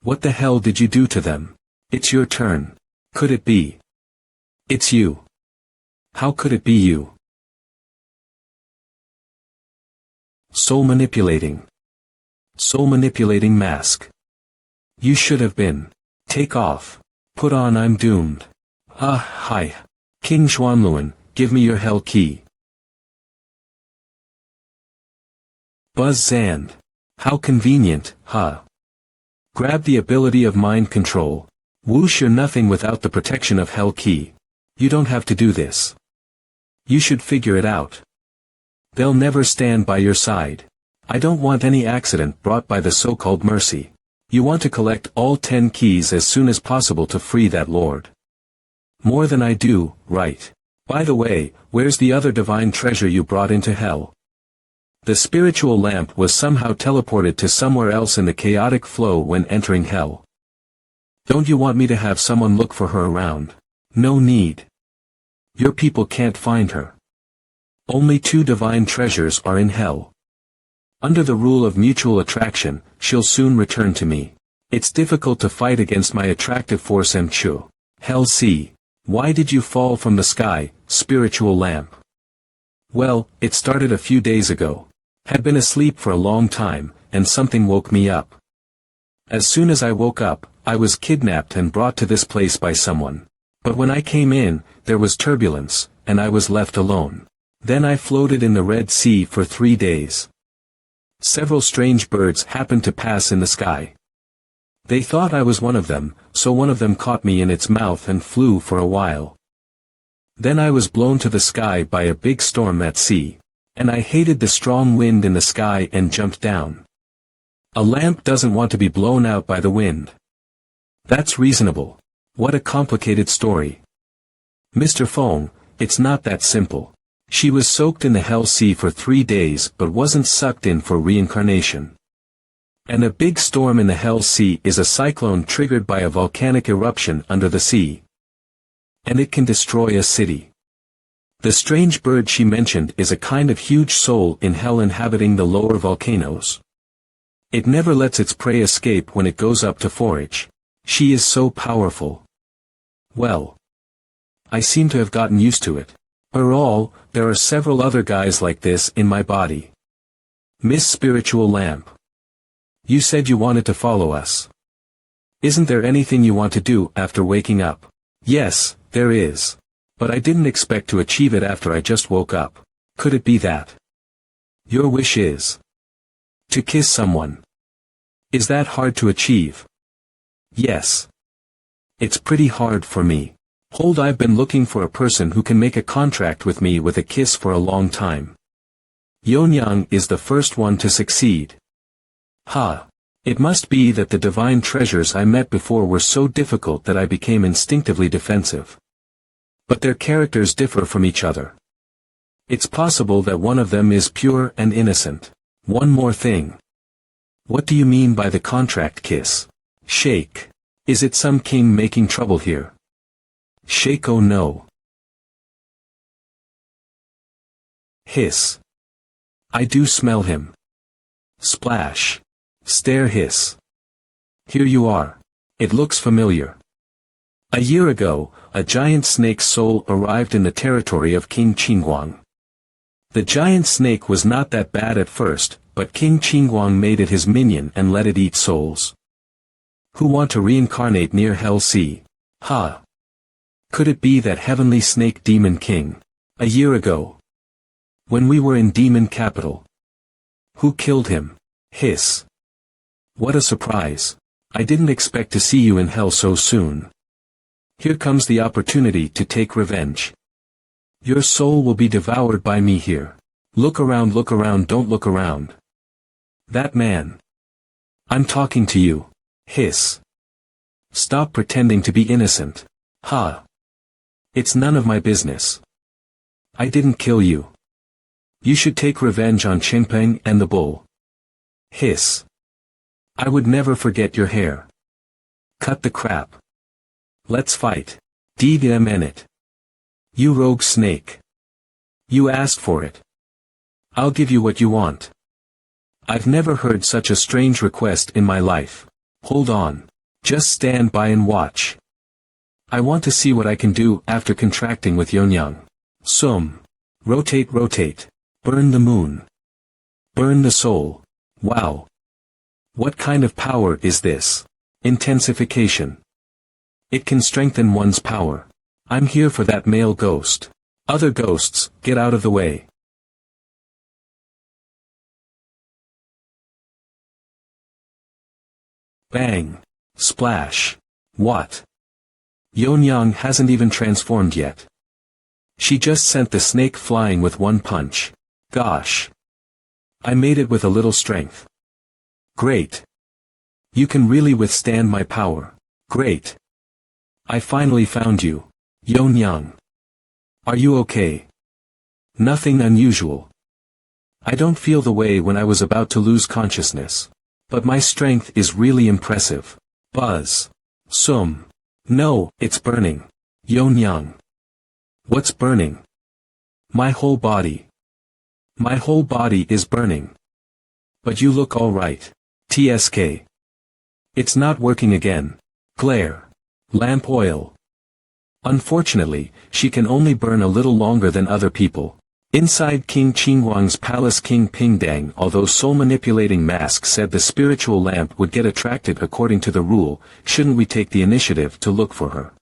What the hell did you do to them? It's your turn. Could it be? It's you. How could it be you? Soul manipulating. Soul manipulating mask. You should have been. Take off. Put on, I'm doomed. Hi. King Xuanluan, give me your hell key. Buzz Zand. How convenient, huh? Grab the ability of mind control. Whoosh, you're nothing without the protection of hell key. You don't have to do this. You should figure it out. They'll never stand by your side. I don't want any accident brought by the so-called mercy. You want to collect all 10 keys as soon as possible to free that lord. More than I do, right? By the way, where's the other divine treasure you brought into hell? The spiritual lamp was somehow teleported to somewhere else in the chaotic flow when entering hell. Don't you want me to have someone look for her around? No need. Your people can't find her. Only 2 divine treasures are in hell. Under the rule of mutual attraction, she'll soon return to me. It's difficult to fight against my attractive force Chu. Hell C. Why did you fall from the sky, spiritual lamp? Well, it started a few days ago. Had been asleep for a long time, and something woke me up. As soon as I woke up, I was kidnapped and brought to this place by someone. But when I came in, there was turbulence, and I was left alone. Then I floated in the Red Sea for 3 days. Several strange birds happened to pass in the sky. They thought I was one of them, so one of them caught me in its mouth and flew for a while. Then I was blown to the sky by a big storm at sea. And I hated the strong wind in the sky and jumped down. A lamp doesn't want to be blown out by the wind. That's reasonable. What a complicated story. Mr. Feng, it's not that simple. She was soaked in the hell sea for 3 days but wasn't sucked in for reincarnation. And a big storm in the hell sea is a cyclone triggered by a volcanic eruption under the sea. And it can destroy a city. The strange bird she mentioned is a kind of huge soul in hell inhabiting the lower volcanoes. It never lets its prey escape when it goes up to forage. She is so powerful. Well, I seem to have gotten used to it. There are several other guys like this in my body. Miss Spiritual Lamp. You said you wanted to follow us. Isn't there anything you want to do after waking up? Yes, there is. But I didn't expect to achieve it after I just woke up. Could it be that? Your wish is to kiss someone. Is that hard to achieve? Yes. It's pretty hard for me. I've been looking for a person who can make a contract with me with a kiss for a long time. Yonyang is the first one to succeed. It must be that the divine treasures I met before were so difficult that I became instinctively defensive. But their characters differ from each other. It's possible that one of them is pure and innocent. One more thing. What do you mean by the contract kiss? Shake. Is it some king making trouble here? Shake, oh no. Hiss. I do smell him. Splash. Stare, hiss. Here you are. It looks familiar. A year ago, a giant snake's soul arrived in the territory of King Qingguang. The giant snake was not that bad at first, but King Qingguang made it his minion and let it eat souls. Who want to reincarnate near Hell Sea? Could it be that heavenly snake demon king? A year ago. When we were in demon capital. Who killed him? Hiss. What a surprise. I didn't expect to see you in hell so soon. Here comes the opportunity to take revenge. Your soul will be devoured by me here. Look around, don't look around. That man. I'm talking to you. Hiss. Stop pretending to be innocent. It's none of my business. I didn't kill you. You should take revenge on Chinpeng and the bull. Hiss. I would never forget your hair. Cut the crap. Let's fight. DDM it. You rogue snake. You asked for it. I'll give you what you want. I've never heard such a strange request in my life. Hold on. Just stand by and watch. I want to see what I can do after contracting with Yonyang. Sum. Rotate. Burn the moon. Burn the soul. Wow. What kind of power is this? Intensification. It can strengthen one's power. I'm here for that male ghost. Other ghosts, get out of the way. Bang. Splash. What? Yonyang hasn't even transformed yet. She just sent the snake flying with one punch. Gosh. I made it with a little strength. Great. You can really withstand my power. Great. I finally found you. Yonyang. Are you okay? Nothing unusual. I don't feel the way when I was about to lose consciousness. But my strength is really impressive. Buzz. Sum. No, it's burning. Yonyang. What's burning? My whole body. My whole body is burning. But you look all right. TSK. It's not working again. Glare. Lamp oil. Unfortunately, she can only burn a little longer than other people. Inside King Qingguang's palace, King Pingdang, although soul-manipulating mask said the spiritual lamp would get attracted according to the rule, shouldn't we take the initiative to look for her?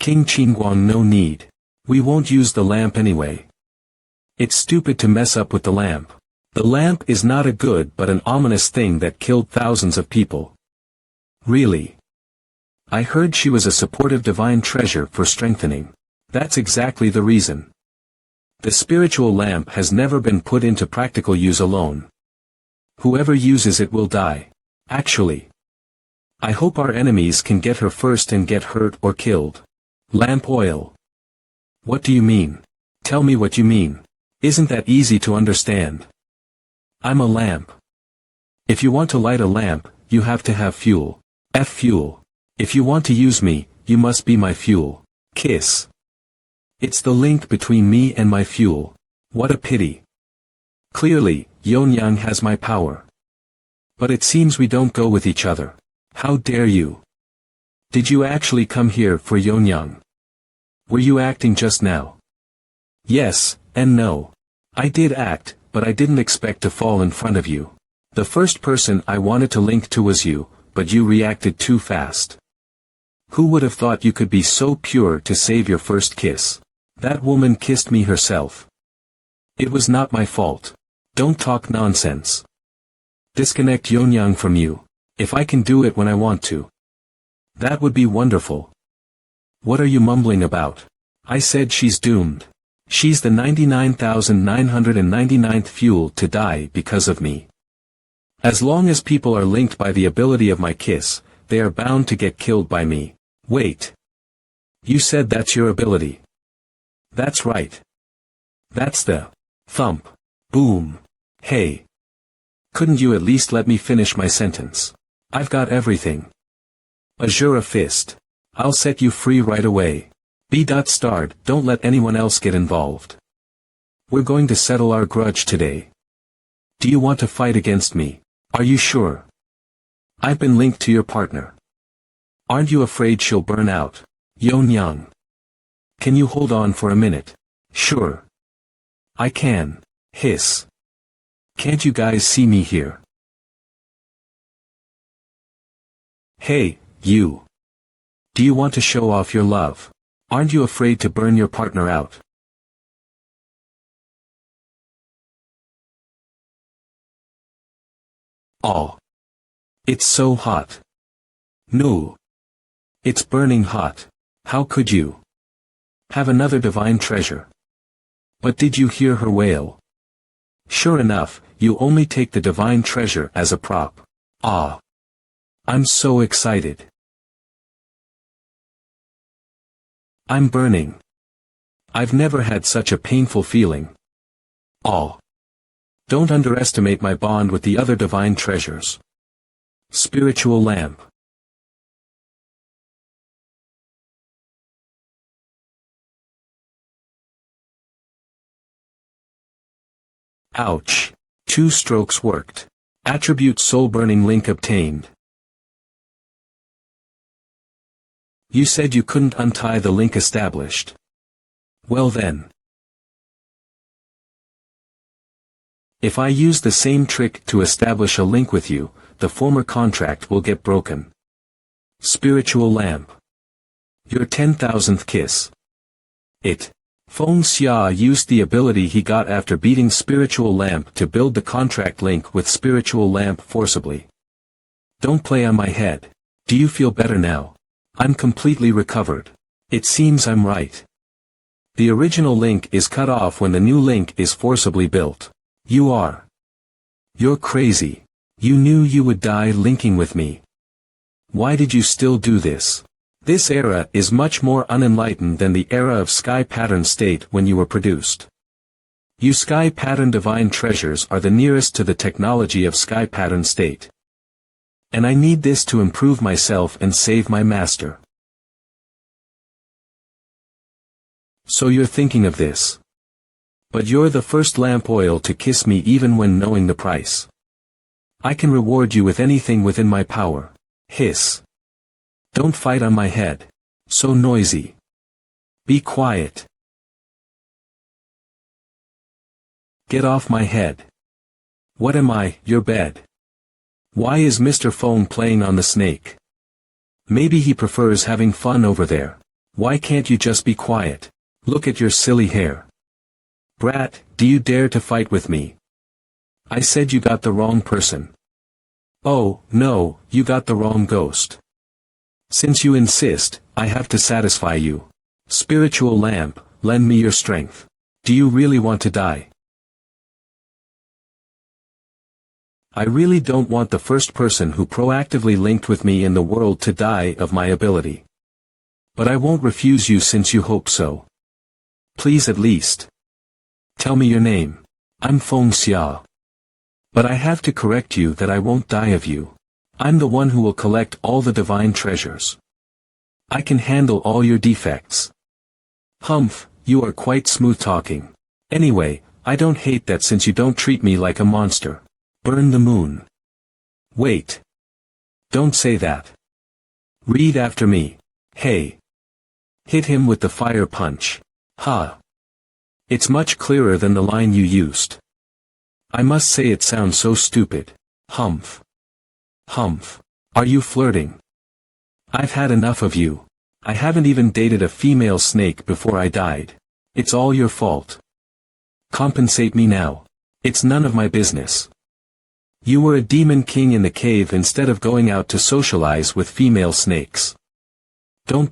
King Qingguang, no need. We won't use the lamp anyway. It's stupid to mess up with the lamp. The lamp is not a good but an ominous thing that killed thousands of people. Really? I heard she was a supportive divine treasure for strengthening. That's exactly the reason. The spiritual lamp has never been put into practical use alone. Whoever uses it will die. Actually. I hope our enemies can get her first and get hurt or killed. Lamp oil. What do you mean? Tell me what you mean. Isn't that easy to understand? I'm a lamp. If you want to light a lamp, you have to have fuel. Fuel. If you want to use me, you must be my fuel. Kiss. It's the link between me and my fuel. What a pity. Clearly, Yonyang has my power. But it seems we don't go with each other. How dare you? Did you actually come here for Yonyang? Were you acting just now? Yes, and no. I did act, but I didn't expect to fall in front of you. The first person I wanted to link to was you, but you reacted too fast. Who would have thought you could be so pure to save your first kiss? That woman kissed me herself. It was not my fault. Don't talk nonsense. Disconnect Yonyang from you. If I can do it when I want to. That would be wonderful. What are you mumbling about? I said she's doomed. She's the 99,999th fuel to die because of me. As long as people are linked by the ability of my kiss, they are bound to get killed by me. Wait. You said that's your ability. That's right. That's the thump. Boom. Hey. Couldn't you at least let me finish my sentence? I've got everything. Azura fist. I'll set you free right away. B.Starred, don't let anyone else get involved. We're going to settle our grudge today. Do you want to fight against me? Are you sure? I've been linked to your partner. Aren't you afraid she'll burn out? Yonyang. Can you hold on for a minute? Sure. I can. Hiss. Can't you guys see me here? Hey, you. Do you want to show off your love? Aren't you afraid to burn your partner out? Oh. It's so hot. No. It's burning hot. How could you? Have another divine treasure. But did you hear her wail? Sure enough, you only take the divine treasure as a prop. Ah. I'm so excited. I'm burning. I've never had such a painful feeling. Oh. Don't underestimate my bond with the other divine treasures. Spiritual lamp. Ouch. 2 strokes worked. Attribute soul burning link obtained. You said you couldn't untie the link established. Well then. If I use the same trick to establish a link with you, the former contract will get broken. Spiritual lamp. Your 10,000th kiss. Feng Xia used the ability he got after beating Spiritual Lamp to build the contract link with Spiritual Lamp forcibly. Don't play on my head. Do you feel better now? I'm completely recovered. It seems I'm right. The original link is cut off when the new link is forcibly built. You're crazy. You knew you would die linking with me. Why did you still do this? This era is much more unenlightened than the era of Sky Pattern State when you were produced. You Sky Pattern Divine Treasures are the nearest to the technology of Sky Pattern State. And I need this to improve myself and save my master. So you're thinking of this. But you're the first lamp oil to kiss me even when knowing the price. I can reward you with anything within my power. Hiss. Don't fight on my head. So noisy. Be quiet. Get off my head. What am I, your bed? Why is Mr. Phone playing on the snake? Maybe he prefers having fun over there. Why can't you just be quiet? Look at your silly hair. Brat, do you dare to fight with me? I said you got the wrong person. Oh, no, you got the wrong ghost. Since you insist, I have to satisfy you. Spiritual lamp, lend me your strength. Do you really want to die? I really don't want the first person who proactively linked with me in the world to die of my ability. But I won't refuse you since you hope so. Please at least. Tell me your name. I'm Feng Xia. But I have to correct you that I won't die of you. I'm the one who will collect all the divine treasures. I can handle all your defects. Humph, you are quite smooth talking. Anyway, I don't hate that since you don't treat me like a monster. Burn the moon. Wait. Don't say that. Read after me. Hey. Hit him with the fire punch. Ha. It's much clearer than the line you used. I must say it sounds so stupid. Humph. Humph. Are you flirting? I've had enough of you. I haven't even dated a female snake before I died. It's all your fault. Compensate me now. It's none of my business. You were a demon king in the cave instead of going out to socialize with female snakes. Don't